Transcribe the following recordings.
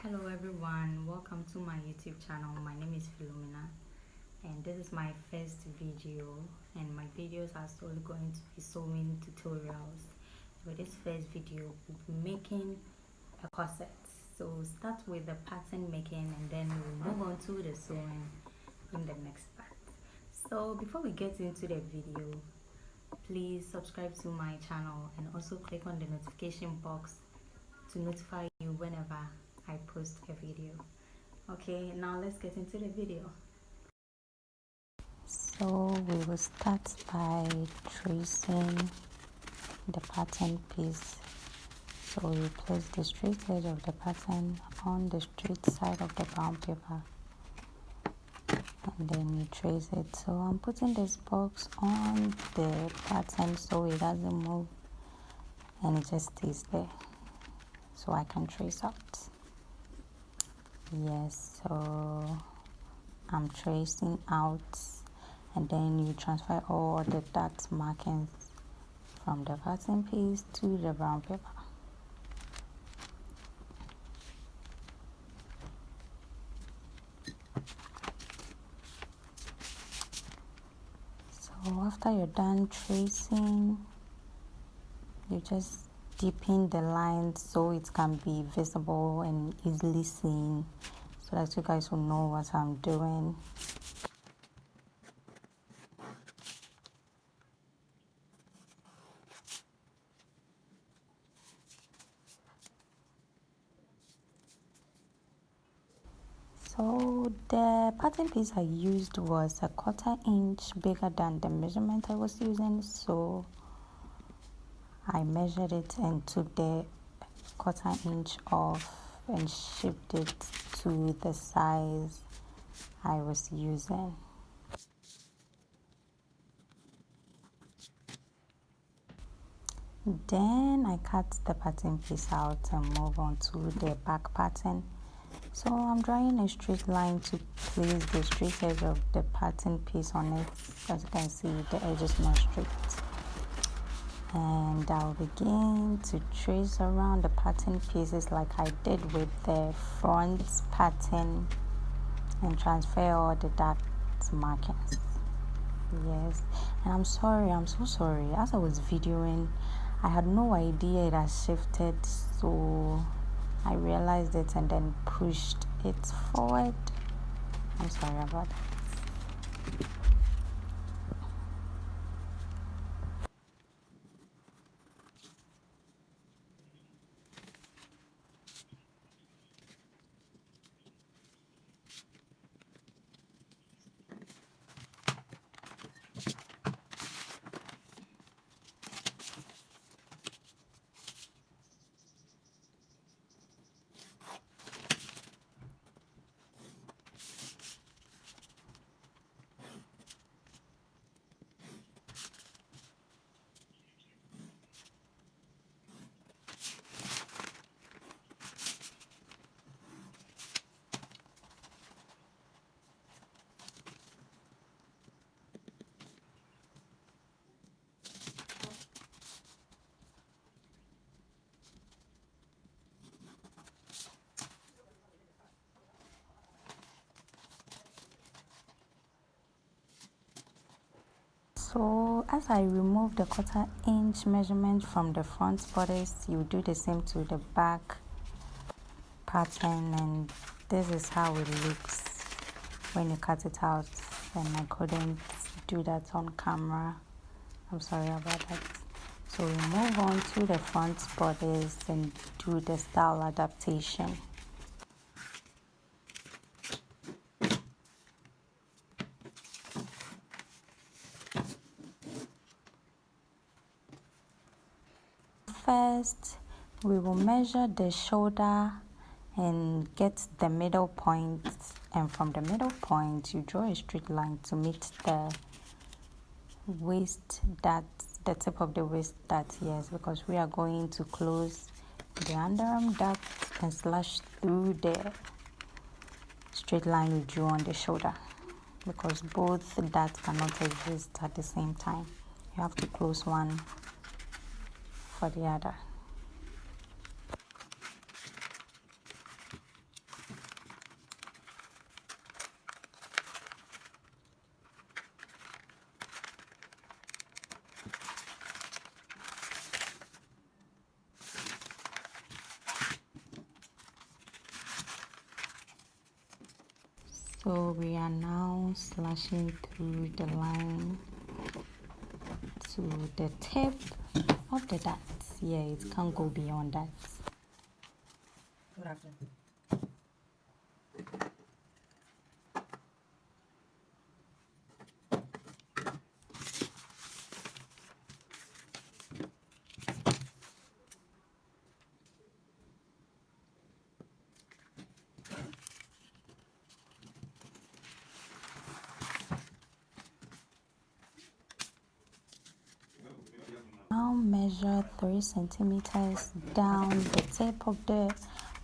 Hello everyone, welcome to my YouTube channel. My name is Philomena and this is my first video, and my videos are slowly going to be sewing tutorials. For this first video, we'll be making a corset. So start with the pattern making and then we'll move on to the sewing in the next part. So before we get into the video, please subscribe to my channel and also click on the notification box to notify you whenever I post a video. Okay, now let's get into the video. So we will start by tracing the pattern piece. So you place the straight edge of the pattern on the straight side of the brown paper and then you trace it. So I'm putting this box on the pattern so it doesn't move and it just stays there so I can trace out. Yes, so I'm tracing out and then you transfer all the dot markings from the pattern piece to the brown paper. So after you're done tracing, you just deepen the lines so it can be visible and easily seen, so that you guys will know what I'm doing. So the pattern piece I used was a 1/4 inch bigger than the measurement I was using, so I measured it and took the 1/4 inch off and shipped it to the size I was using. Then I cut the pattern piece out and move on to the back pattern. So I'm drawing a straight line to place the straight edge of the pattern piece on it. As you can see, the edge is not straight. And I'll begin to trace around the pattern pieces like I did with the front pattern and transfer all the dot markings. Yes, and I'm so sorry. As I was videoing, I had no idea it has shifted, so I realized it and then pushed it forward. I'm sorry about that. So as I remove the 1/4 inch measurement from the front bodice, you do the same to the back pattern, and this is how it looks when you cut it out, and I couldn't do that on camera. I'm sorry about that. So we move on to the front bodice and do the style adaptation. First, we will measure the shoulder and get the middle point, and from the middle point you draw a straight line to meet the waist, that the tip of the waist dot. Yes, because we are going to close the underarm dot and slash through the straight line we drew on the shoulder, because both dots cannot exist at the same time. You have to close one for the other. So we are now slashing through the line to the tip of the darts. Yeah, it can't go beyond that. Good afternoon. Now measure 3 centimeters down the tip of the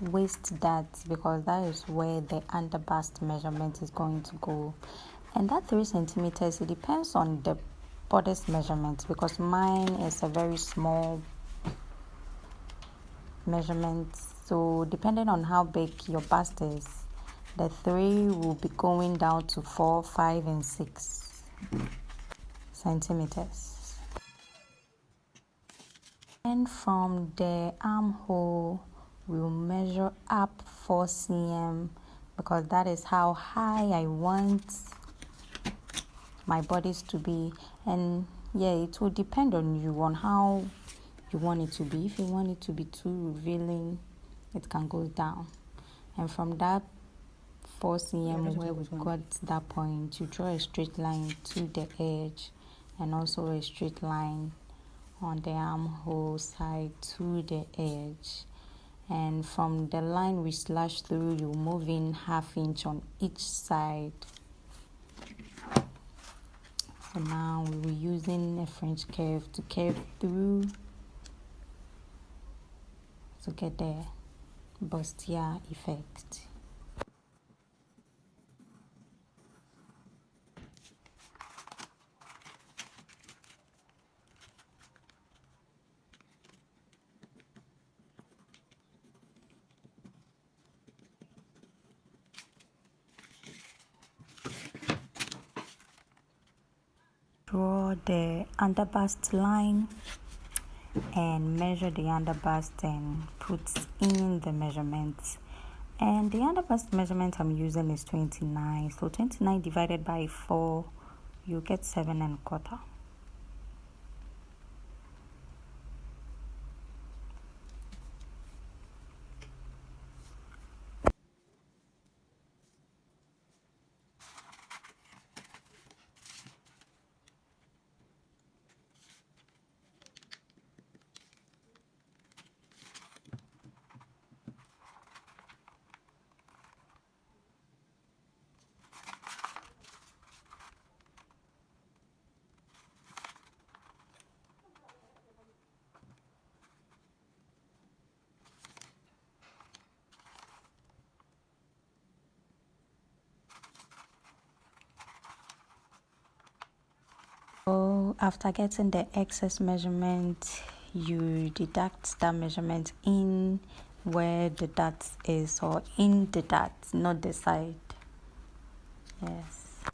waist dart, because that is where the underbust measurement is going to go. And that 3 centimeters, it depends on the bodice measurement, because mine is a very small measurement. So depending on how big your bust is, the 3 will be going down to 4, 5, and 6 centimeters. And from the armhole, we'll measure up 4 cm, because that is how high I want my bodice to be. And yeah, it will depend on you, on how you want it to be. If you want it to be too revealing, it can go down. And from that 4 cm where we got that point, you draw a straight line to the edge, and also a straight line on the armhole side to the edge. And from the line we slash through, you move in 1/2 inch on each side. So now we were using a French curve to curve through to get the bustier effect. Draw the underbust line and measure the underbust and put in the measurements. And the underbust measurement I'm using is 29. So 29 divided by 4, you get 7 1/4. So after getting the excess measurement, you deduct that measurement in where the dart is, or in the dart, not the side. Yes.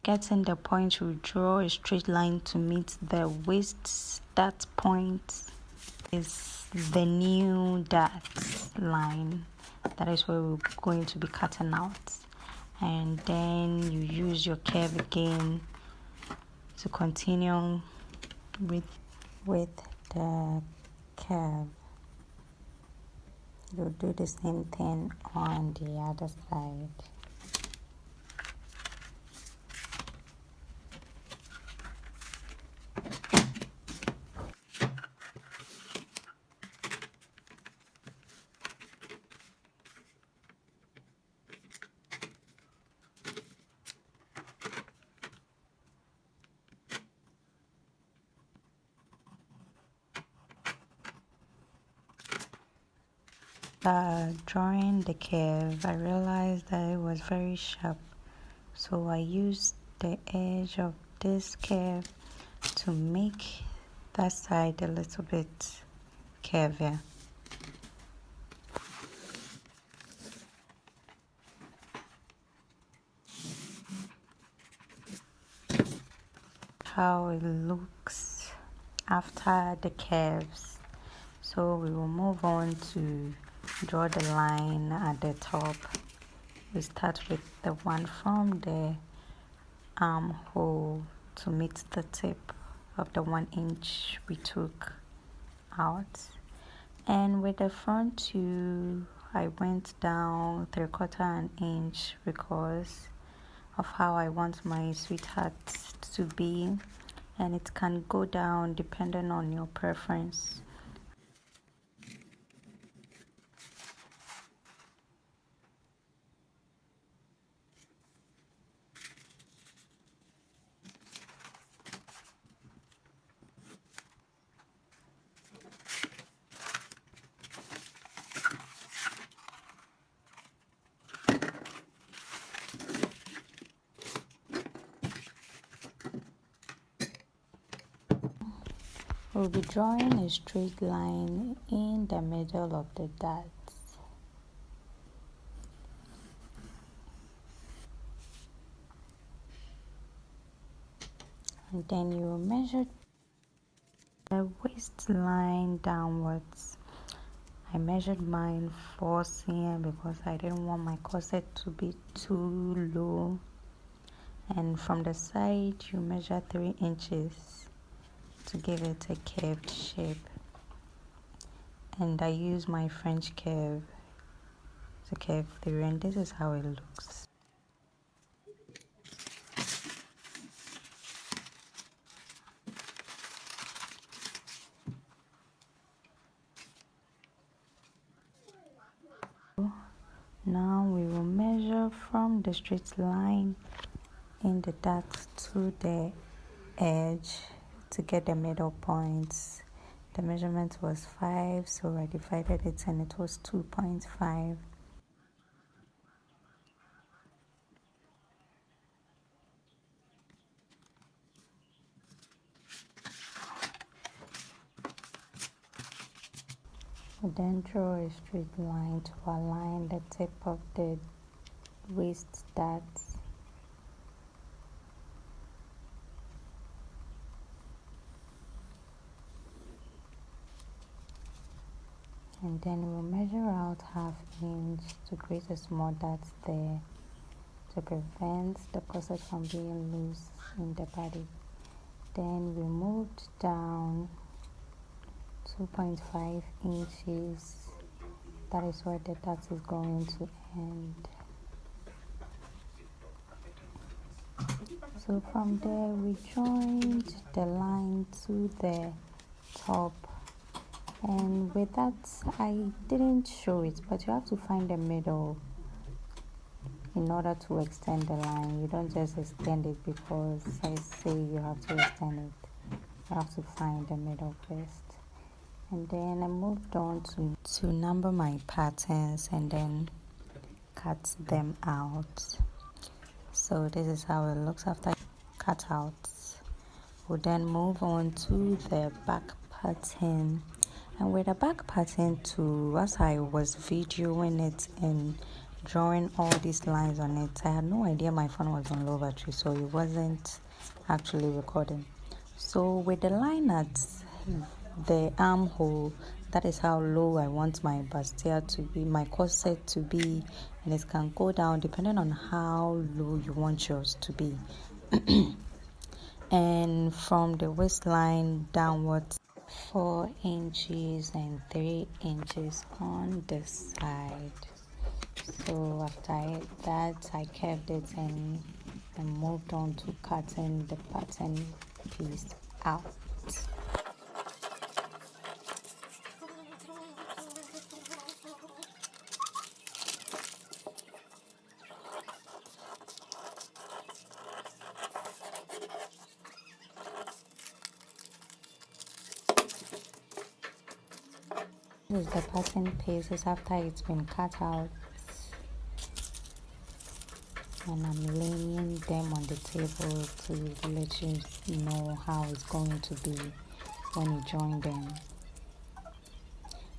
Getting the point, you draw a straight line to meet the waist dart point. Is the new dart line. That is where we're going to be cutting out. And then you use your curve again to continue with the curve. You'll do the same thing on the other side. Drawing the curve, I realized that it was very sharp, so I used the edge of this curve to make that side a little bit curvier. How it looks after the curves. So we will move on to draw the line at the top. We start with the one from the armhole to meet the tip of the 1 inch we took out, and with the front two I went down 3/4 inch because of how I want my sweetheart to be, and it can go down depending on your preference. We'll be drawing a straight line in the middle of the dots. And then you will measure the waistline downwards. I measured mine 4 cm because I didn't want my corset to be too low. And from the side you measure 3 inches to give it a curved shape, and I use my French curve to curve through, and this is how it looks. Now we will measure from the straight line in the dots to the edge to get the middle points. The measurement was 5, so I divided it and it was 2.5. Then draw a straight line to align the tip of the waist dots. And then we'll measure out 1/2 inch to create a small dot there to prevent the corset from being loose in the body. Then we moved down 2.5 inches. That is where the dot is going to end. So from there we joined the line to the top, and with that I didn't show it, but you have to find the middle in order to extend the line. You don't just extend it because I say you have to extend it. You have to find the middle first. And then I moved on to number my patterns and then cut them out. So this is how it looks after cutouts. We'll then move on to the back pattern. And with the back pattern too, as I was videoing it and drawing all these lines on it, I had no idea my phone was on low battery, so it wasn't actually recording. So with the line at the armhole, that is how low I want my bustier to be, my corset to be, and it can go down depending on how low you want yours to be. And from the waistline downwards 4 inches and 3 inches on the side. So after that I curved it and moved on to cutting the pattern piece out. This is the pattern pieces after it's been cut out, and I'm laying them on the table to let you know how it's going to be when you join them.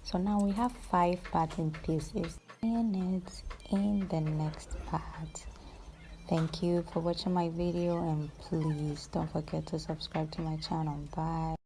So now we have 5 pattern pieces in it in the next part. Thank you for watching my video, and please don't forget to subscribe to my channel. Bye.